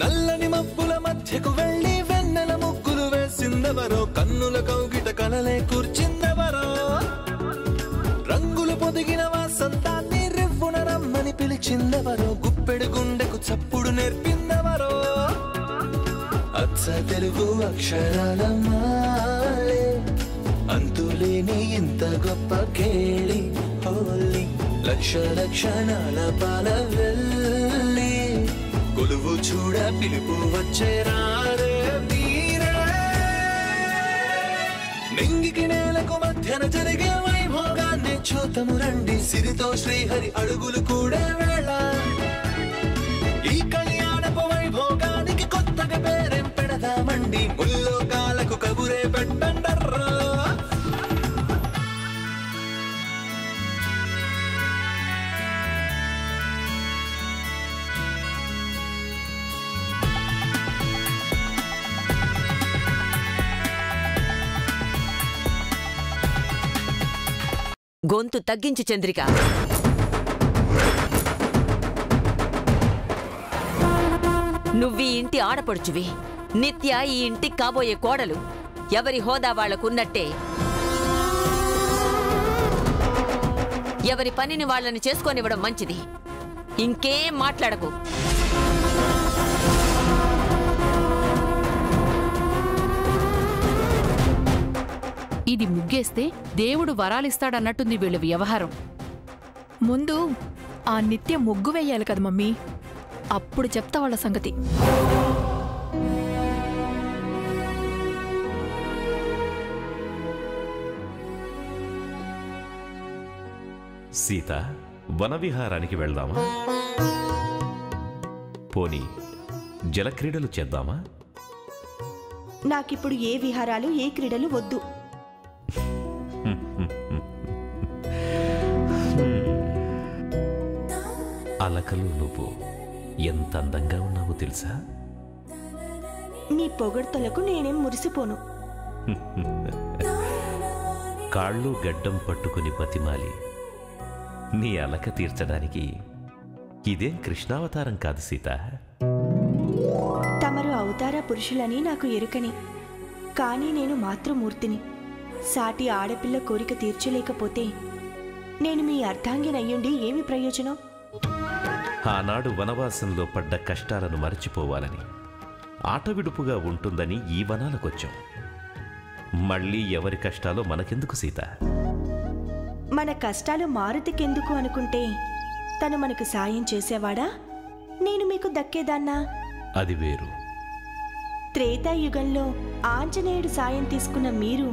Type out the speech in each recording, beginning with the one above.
నల్లని మబ్బుల మధ్యకు వెళ్ళి వెన్నెల ముగ్గులు వేసిందెవరో, కన్నుల కౌగిట కలలే కూర్చిందెవరో, రంగులు పొదిగిన వాసంతాన్ని రివ్వున రమ్మని పిలిచిందెవరో, గుప్పెడు గుండెకు చప్పుడు నేర్పిందెవరో, అచ్చ తెలుగు అక్షరాల మాలే అంతులేని ఇంత గొప్ప కేళి హోలీ, లక్ష లక్షణాల పాల వెళ్ళి కొలువు చూడ పిలుపు వచ్చేరారే మీరే. నింగికి నేలకు మధ్యన జరిగే వైభోగాన్ని చూతము రండి, సిరితో శ్రీహరి అడుగులు కూడా వేళ. ఈ కళ్యాణపు వైభోగానికి కొత్తగా పేరేం పెడదామండి, ముల్లోకాలకు కబురే పెట్టండర్రా. గొంతు తగ్గించు చంద్రిక. నువ్వీ ఇంటి ఆడపడుచువి, నిత్య ఈ ఇంటికి కాబోయే కోడలు. ఎవరి హోదా వాళ్లకున్నట్టే ఎవరి పనిని వాళ్ళని చేసుకొనివ్వడం మంచిది. ఇంకేం మాట్లాడకు. ఇది ముగ్గేస్తే దేవుడు వరాలిస్తాడన్నట్టుంది వీళ్ళ వ్యవహారం. ముందు ఆ నిత్య ముగ్గు వేయాలి కదా మమ్మీ, అప్పుడు చెప్తా వాళ్ళ సంగతి. సీత, వనవిహారానికి వెళ్దామా? పోనీ జలక్రీడలు చేద్దామా? నాకిప్పుడు ఏ విహారాలు ఏ క్రీడలు వద్దు. అలకలు నువ్వు ఎంత అందంగా ఉన్నావో తెలుసా? నీ పొగడ్తలకు నేనేం మురిసిపోను. కాళ్ళు గడ్డం పట్టుకుని బతిమాలి నీ అలక తీర్చడానికి ఇదేం కృష్ణావతారం కాదు సీత. తమరు అవతార పురుషులని నాకు ఎరుకని, కానీ నేను మాతృమూర్తిని. సాటి ఆడపిల్ల కోరిక తీర్చలేకపోతే నేను మీ అర్ధాంగినయ్యుండి ఏమి ప్రయోజనం? ఆనాడు వనవాసంలో పడ్డ కష్టాలను మరచిపోవాలని, ఆటవిడుపుగా ఉంటుందని ఈ వనాలకొచ్చాం. మళ్ళీ ఎవరి కష్టాలో మనకెందుకు సీత? మన కష్టాలు మారుతికెందుకు అనుకుంటే తను మనకు సాయం చేసేవాడా, నేను మీకు దక్కేదాన్నా? అది వేరు. త్రేతాయుగంలో ఆంజనేయుడు సాయం తీసుకున్న మీరు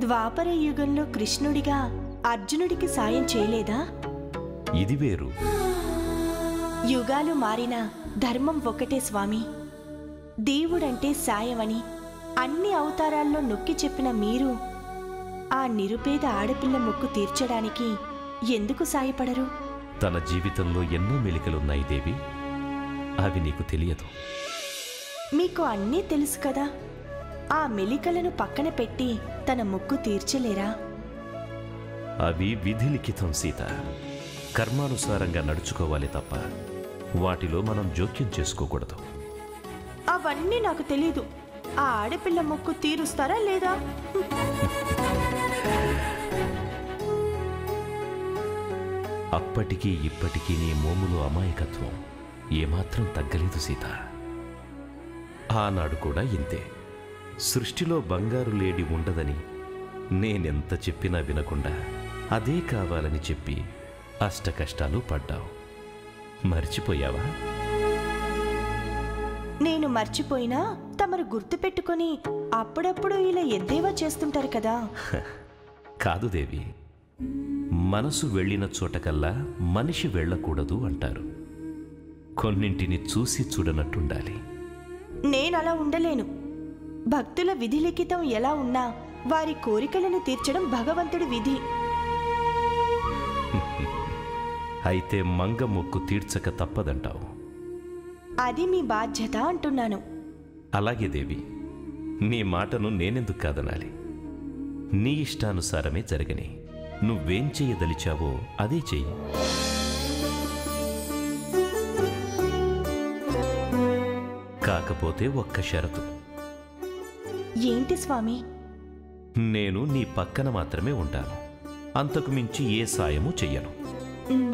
ద్వాపర యుగంలో కృష్ణుడిగా అర్జునుడికి సాయం చేయలేదా? ఇది వేరు. యుగాలు మారినా ధర్మం ఒక్కటే స్వామి. దేవుడంటే సాయమని అన్ని అవతారాల్లో నొక్కి చెప్పిన మీరు ఆ నిరుపేద ఆడపిల్ల మొక్కు తీర్చడానికి ఎందుకు సాయపడరు? తన జీవితంలో ఎన్నో మెలికలున్నాయి దేవి, అవి నీకు తెలియదు. మీకు అన్నీ తెలుసు కదా, ఆ మెలికలను పక్కన పెట్టి తన మొక్కు తీర్చలేరా? అవి విధిలిఖితం సీత. కర్మానుసారంగా నడుచుకోవాలి తప్ప వాటిలో మనం జోక్యం చేసుకోకూడదు. అవన్నీ నాకు తెలీదు. ఆ ఆడపిల్ల మొక్కు తీరుస్తారా లేదా? అప్పటికీ ఇప్పటికీ నీ మోములో అమాయకత్వం ఏమాత్రం తగ్గలేదు సీత. ఆనాడు కూడా ఇంతే. సృష్టిలో బంగారు లేడి ఉండదని నేనెంత చెప్పినా వినకుండా అదే కావాలని చెప్పి అష్ట కష్టాలు పడ్డావు. మర్చిపోయావా? నేను మర్చిపోయినా తమరు గుర్తు పెట్టుకొని అప్పుడప్పుడు ఇలా ఎద్దేవా చేస్తుంటారు కదా. కాదు దేవి, మనసు వెళ్ళిన చోటకల్లా మనిషి వెళ్ళకూడదు అంటారు. కొన్నింటిని చూసి చూడనట్టుండాలి. నేనలా ఉండలేను. భక్తుల విధిలిఖితం ఎలా ఉన్నా వారి కోరికలను తీర్చడం భగవంతుడి విధి. అయితే మంగ మొక్కు తీర్చక తప్పదంటావు. అది మీ బాధ్యత అంటున్నాను. అలాగే దేవి, నీ మాటను నేనెందుకు కాదనాలి? నీ ఇష్టానుసారమే జరగని. నువ్వేం చెయ్యదలిచావో అదే చెయ్యి. కాకపోతే ఒక్క షరతు. ఏంటి స్వామి? నేను నీ పక్కన మాత్రమే ఉంటాను. అంతకు మించి ఏ సాయము చెయ్యను.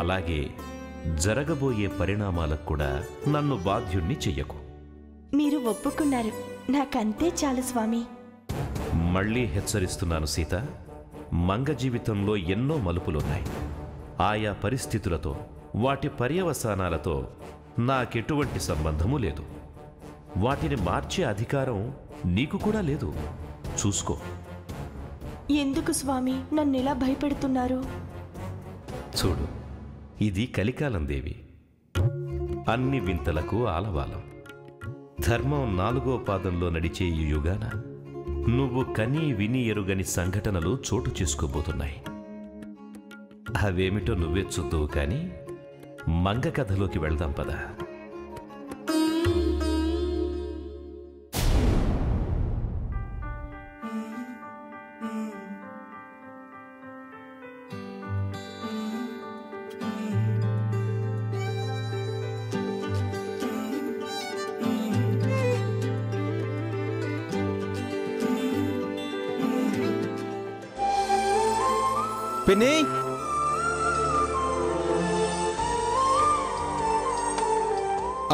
అలాగే జరగబోయే పరిణామాలకు కూడా నన్ను బాధ్యుణ్ణి చెయ్యకు. మీరు ఒప్పుకున్నారు, నాకంతే చాలు స్వామి. మళ్ళీ హెచ్చరిస్తున్నాను సీత, మంగ జీవితంలో ఎన్నో మలుపులున్నాయి. ఆయా పరిస్థితులతో, వాటి పర్యవసానాలతో నాకెటువంటి సంబంధము లేదు. వాటిని మార్చే అధికారం నీకు కూడా లేదు. చూసుకో. ఎందుకు స్వామి నన్నిలా భయపెడుతున్నారు? చూడు, ఇది కలికాలం దేవి. అన్ని వింతలకు ఆలవాలం. ధర్మం 4వ పాదంలో నడిచే ఈ యుగాన నువ్వు కనీ విని ఎరుగని సంఘటనలు చోటు చేసుకోబోతున్నాయి. అవేమిటో నువ్వే చూద్దువు కానీ మంగ కథలోకి వెళ్దాం పదా. పిన్ని,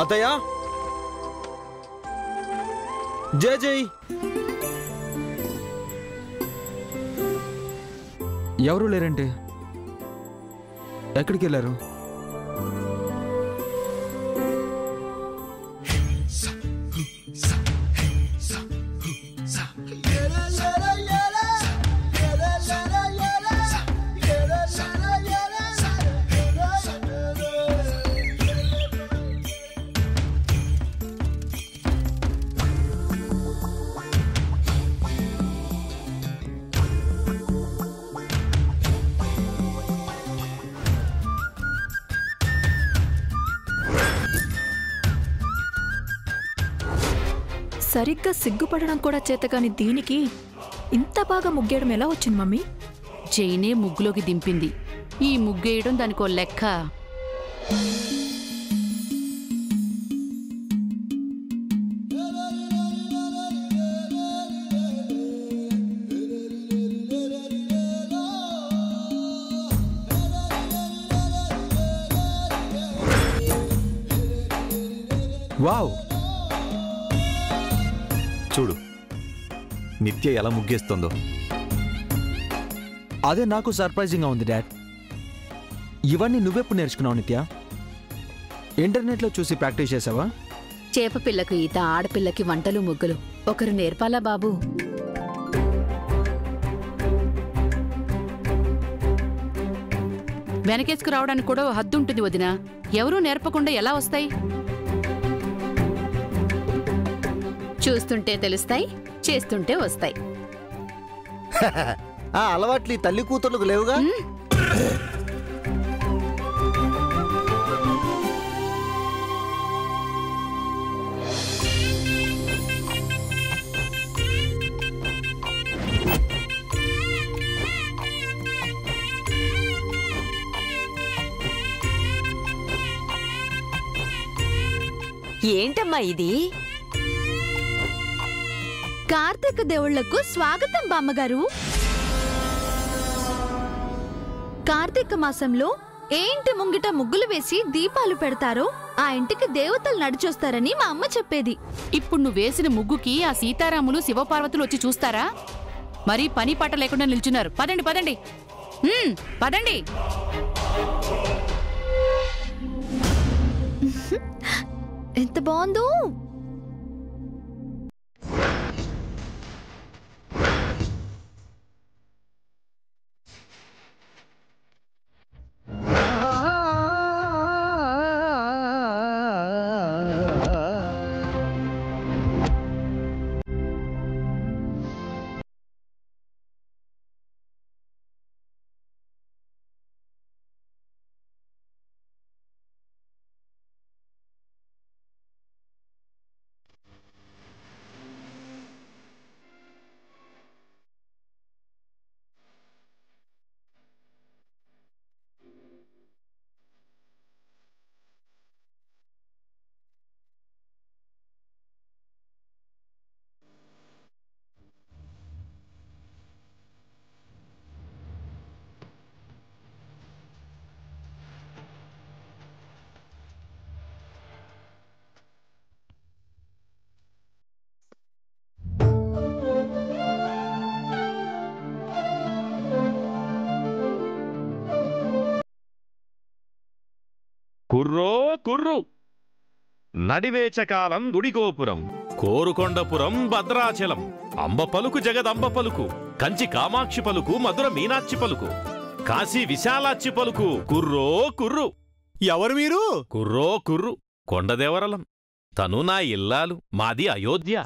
అత్తయ్య, జై జై. ఎవరు లేరంటే ఎక్కడికి వెళ్ళారు? సరిగ్గా సిగ్గుపడడం కూడా చేతగాని దీనికి ఇంత బాగా ముగ్గేయడం ఎలా వచ్చింది మమ్మీ? జైనే ముగ్గులోకి దింపింది. ఈ ముగ్గేయడం దానికో లెక్క. వావ్, చూడు నిత్య ఎలా ముగ్గేస్తుందో. అదే నాకు సర్ప్రైజింగ్గా ఉంది డాడ్. ఇవన్నీ నువ్వెప్పుడు నేర్చుకున్నావు నిత్య? ఇంటర్నెట్లో చూసి ప్రాక్టీస్ చేసావా? చేపపిల్లకు ఈత, ఆడపిల్లకి వంటలు ముగ్గులు ఒకరు నేర్పాలా బాబు? వెనకేసుకు రావడానికి కూడా హద్దుంటుంది వదినా. ఎవరూ నేర్పకుండా ఎలా వస్తాయి? చూస్తుంటే తెలుస్తాయి, చేస్తుంటే వస్తాయి. ఆ అలవాట్లు ఈ తల్లి కూతుర్లకు లేవుగా. ఏంటమ్మా ఇది? కార్తీక దేవుళ్లకు స్వాగతం బామ్మగారు. కార్తీక మాసంలో ఏ ఇంటి ముంగిట ముగ్గులు వేసి దీపాలు పెడతారో ఆ ఇంటికి దేవతలు నడిచొస్తారని మా అమ్మ చెప్పేది. ఇప్పుడు నువ్వు వేసిన ముగ్గుకి ఆ సీతారాములు శివపార్వతులు వచ్చి చూస్తారా? మరీ పని పాట లేకుండా నిల్చున్నారు. పదండి పదండి, పదండి. ఎంత బాగుందో. కుర్రో కుర్రు నడివేచకాలం గుడిగోపురం కోరుకొండపురం భద్రాచలం అంబ పలుకు జగదంబ పలుకు కంచి కామాక్షి పలుకు మధుర మీనాక్షి పలుకు కాశీ విశాలాక్షి పలుకు కుర్రో కుర్రు. ఎవరు మీరు? కుర్రో కుర్రు కొండదేవరలం. తను నా ఇల్లాలు, మాది అయోధ్య.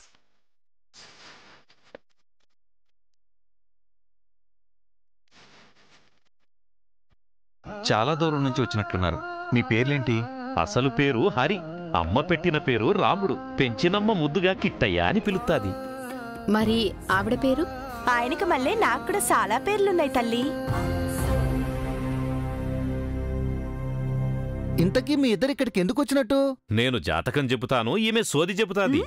చాలా దూరం నుంచి వచ్చినట్లున్నారు. మీ పేర్లేంటి? అసలు పేరు హరి, అమ్మ పెట్టిన పేరు రాముడు. పెంచినమ్మ ముద్దుగా కిట్టయ్య అని పిలుస్తాది. మరి ఆవిడ పేరు? ఆయనకి మళ్ళీ నాకు కూడా చాలా పేర్లున్నాయి తల్లి. ఇంతకీ మీ ఇద్దరు ఇక్కడికి ఎందుకు వచ్చినట్టు? నేను జాతకం చెబుతాను, ఈమె సోది చెబుతాది.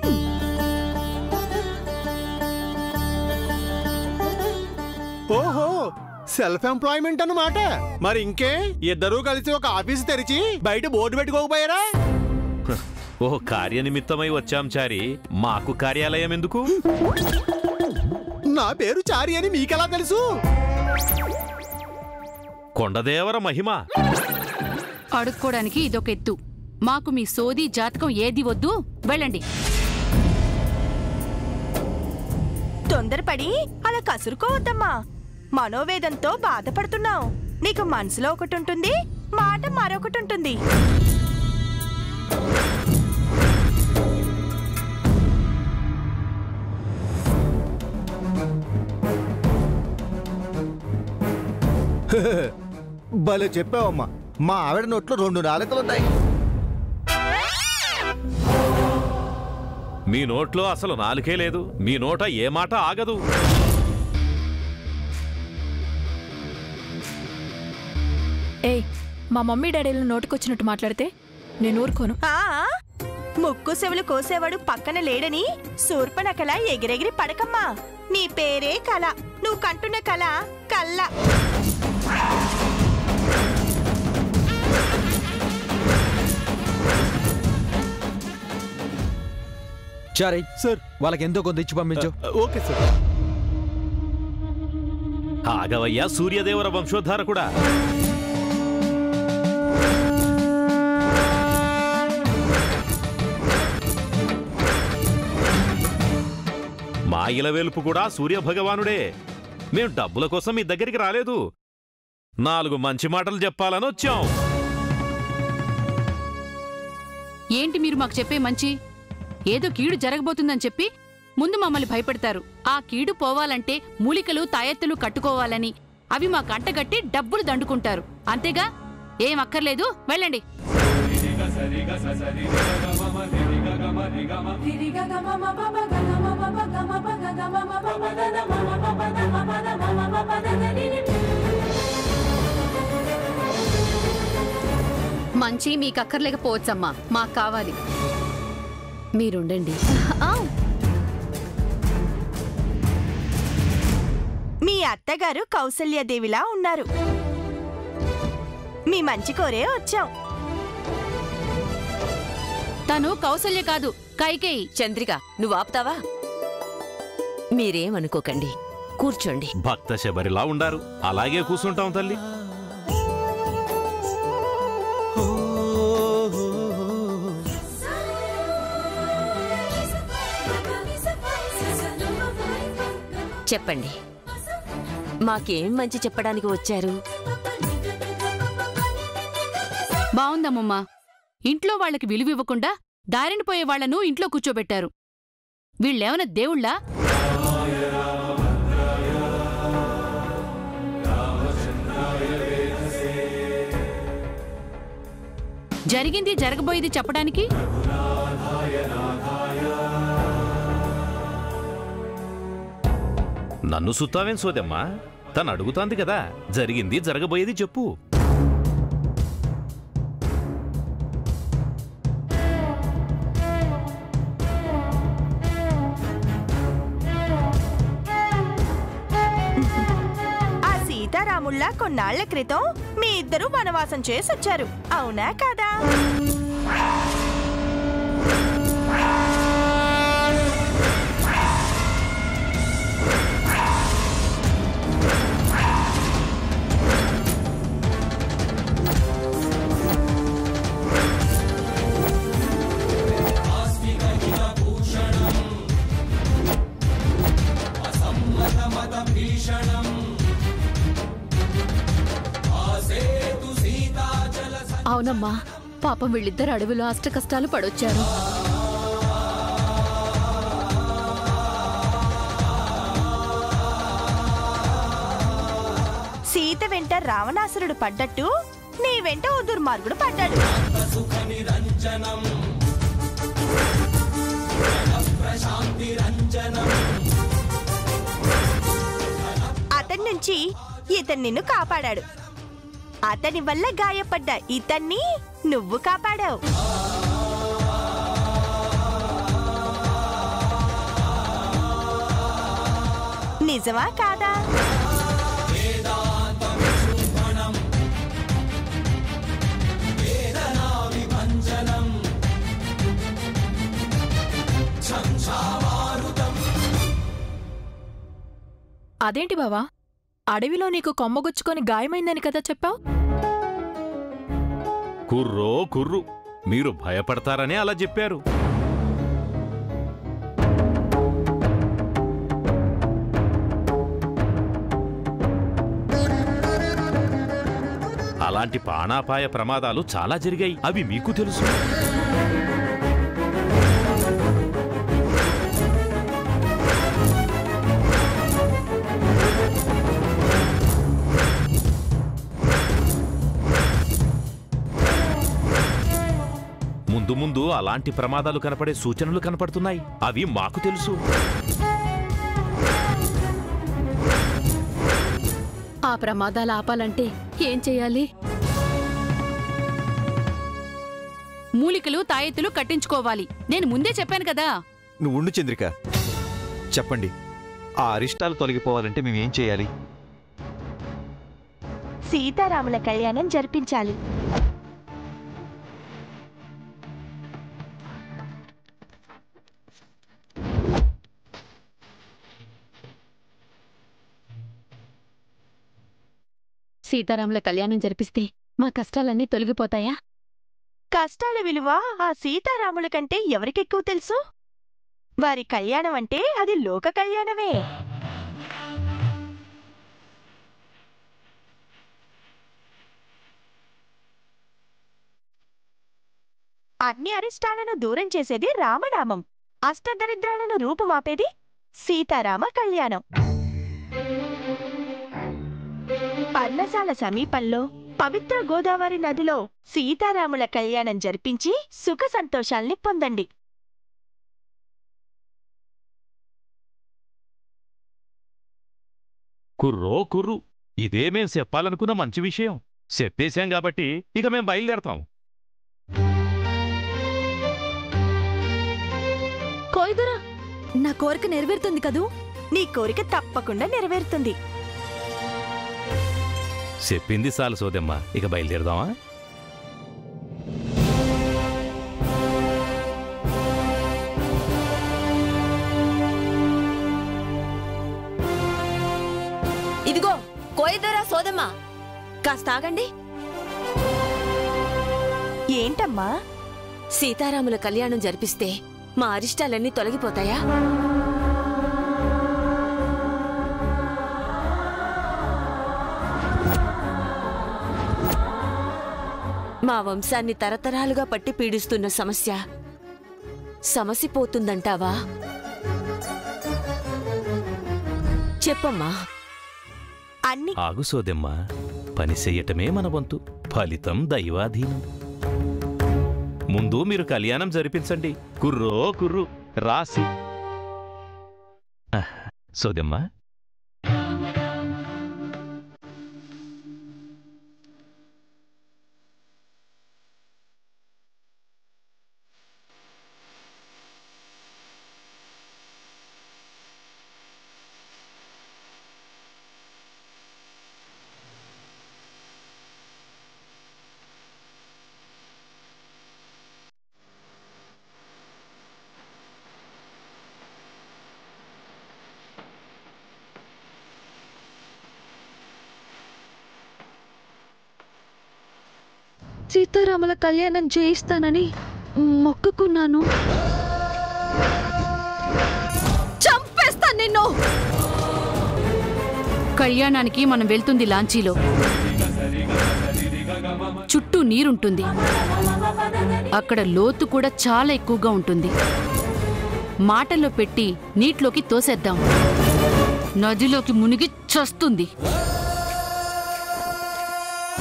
ఓహో, సెల్ఫ్ ఎంప్లాయ్మెంట్ అన్నమాట. మరి ఇంకే, ఇద్దరూ కలిసి ఒక ఆఫీస్ తెరిచి బయట బోర్డు పెట్టుకోకపోయారా? ఓ కార్యనిమిత్తమై వచ్చాం చారి, మాకు కార్యాలయం ఎందుకు? నా పేరు చారి అని మీకెలా తెలుసు? కొండదేవర మహిమ. అడుక్కోడానికి ఇదొక ఎత్తు. మాకు మీ సోది జాతకం ఏది వద్దు, వెళ్ళండి. తొందరపడి అలా కసురుకోవద్దమ్మా. మనోవేదంతో బాధపడుతున్నావు. నీకు మనసులో ఒకటి ఉంటుంది, మాట మరొకటి ఉంటుంది. భలే చెప్పావమ్మా. మా ఆవిడ నోట్లో 2 నాలుకలున్నాయి. మీ నోట్లో అసలు నాలుకే లేదు. మీ నోట ఏ మాట ఆగదు. ఏయ్, మా మమ్మీ డాడీలు నోటికొచ్చినట్టు మాట్లాడితే నేను ఊరుకోను. ముక్కు చెవులు కోసేవాడు పక్కన లేడని శూర్పణఖల ఎగిరెగిరి పడకమ్మా. నీ పేరే కళ, నువ్వు కంటున్న కళ కళ్ళ. చారీ సార్, వాళ్ళకి ఎంతో కొంత ఇచ్చి పంపించు. Okay sir. ఆగవయ్యా సూర్యదేవర వంశోద్ధారకుడా. మా ఇలవేల్పు కూడా సూర్యభగవానుడే. మేం డబ్బుల కోసం మీ దగ్గరికి రాలేదు, 4 మంచి మాటలు చెప్పాలని వచ్చాం. ఏంటి మీరు మాకు చెప్పే మంచి? ఏదో కీడు జరగబోతుందని చెప్పి ముందు మమ్మల్ని భయపెడతారు. ఆ కీడు పోవాలంటే మూలికలు తాయెత్తులు కట్టుకోవాలని అవి మా కంటగట్టి డబ్బులు దండుకుంటారు. అంతేగా, ఏం అక్కర్లేదు, వెళ్ళండి. మంచి మీకు అక్కర్లేకపోవచ్చమ్మా, మాకు కావాలి. మీరుండండి. మీ అత్తగారు కౌసల్యాదేవిలా ఉన్నారు. మీ మంచి కోరే వచ్చాం. తను కౌసల్య కాదు, కైకేయి. చంద్రిక, నువ్వు ఆపుతావా? మీరేమనుకోకండి, కూర్చోండి. భక్త శబరిలా ఉండారు, అలాగే కూర్చుంటాం తల్లి. చెప్పండి, మాకేం మంచి చెప్పడానికి వచ్చారు? బావుందమ్మమ్మా. ఇంట్లో వాళ్ళకి విలువివ్వకుండా దారిని పోయే వాళ్లను ఇంట్లో కూర్చోబెట్టారు. వీళ్ళేమన్నా దేవుళ్ళా? జరిగింది జరగబోయేది చెప్పడానికి నన్ను సుత్తావేం సోదమ్మా? తను అడుగుతాంది కదా, జరిగింది జరగబోయేది చెప్పు. ఆ సీతారాముల్లా కొన్నాళ్ల క్రితం మీ ఇద్దరు వనవాసం చేసొచ్చారు, అవునా కాదా? అవునమ్మా, పాపం వీళ్ళిద్దరు అడవిలో అష్ట కష్టాలు పడొచ్చారు. సీత వెంట రావణాసురుడు పడ్డట్టు నీ వెంట ఓ దుర్మార్గుడు పడ్డాడు. అతని నుంచి ఇతను నిన్ను కాపాడాడు. అతని వల్ల గాయపడ్డ ఇతన్ని నువ్వు కాపాడావు. నిజమా కాదా? అదేంటి బావా, అడవిలో నీకు కొమ్మగుచ్చుకొని గాయమైందని కదా చెప్పావు? కుర్రో కుర్రు, మీరు భయపడతారనే అలా చెప్పారు. అలాంటి ప్రాణాపాయ ప్రమాదాలు చాలా జరిగాయి, అవి మీకు తెలుసు. ముందు ముందు అలాంటి ప్రమాదాలు కనపడే సూచనలు కనపడుతున్నాయి, అవి మాకు తెలుసు. ఆ ప్రమాదాలు ఆపాలంటే ఏం చెయ్యాలి? మూలికలు తాయెత్తులు కట్టించుకోవాలి. నేను ముందే చెప్పాను కదా. నువ్వు ఉండు చంద్రిక, చెప్పండి. ఆ అరిష్టాలు తొలగిపోవాలంటే మేమేం చేయాలి? సీతారాముల కళ్యాణం జరిపించాలి. సీతారాముల కళ్యాణం జరిపిస్తే మా కష్టాలన్నీ తొలగిపోతాయా? కష్టాల విలువ ఆ సీతారాముల కంటే ఎవరికెక్కువ తెలుసు? వారి కళ్యాణం అంటే అది లోక కళ్యాణమే. అన్ని అరిష్టాలను దూరం చేసేది రామనామం, అష్టదరిద్రాలను రూపుమాపేది సీతారామ కళ్యాణం. పర్ణశాల సమీపంలో పవిత్ర గోదావరి నదిలో సీతారాముల కళ్యాణం జరిపించి సుఖ సంతోషాల్ని పొందండి. కుర్రో కుర్రు, ఇదే మేం చెప్పాలనుకున్న మంచి విషయం. చెప్పేశాం కాబట్టి ఇక మేం బయలుదేరతాం. కోయిదరా, నా కోరిక నెరవేరుతుంది కదూ? నీ కోరిక తప్పకుండా నెరవేరుతుంది. చెప్పింది చాలు సోదమ్మ, ఇక బయలుదేరదామా? ఇదిగో కోయదరా సోదమ్మా, కాస్త ఆగండి. ఏంటమ్మా? సీతారాముల కళ్యాణం జరిపిస్తే మా అరిష్టాలన్నీ తొలగిపోతాయా? మా వంశాన్ని తరతరాలుగా పట్టి పీడిస్తున్న సమస్య సమసిపోతుందంటావా? చెప్పమ్మా. ఆగు సోదెమ్మ, పని చెయ్యటమే మన వంతు, ఫలితం దైవాధీనం. ముందు మీరు కళ్యాణం జరిపించండి. కుర్రో కుర్రు రాసి. సోదెమ్మ, సీతారాముల కళ్యాణం చేయిస్తానని మొక్కుకున్నాను. చంపేస్తాను నిన్ను. కళ్యాణానికి మనం వెళ్తుంది లాంచీలో. చుట్టూ నీరుంటుంది. అక్కడ లోతు కూడా చాలా ఎక్కువగా ఉంటుంది. మాటల్లో పెట్టి నీటిలోకి తోసేద్దాం. నదిలోకి మునిగి చస్తుంది.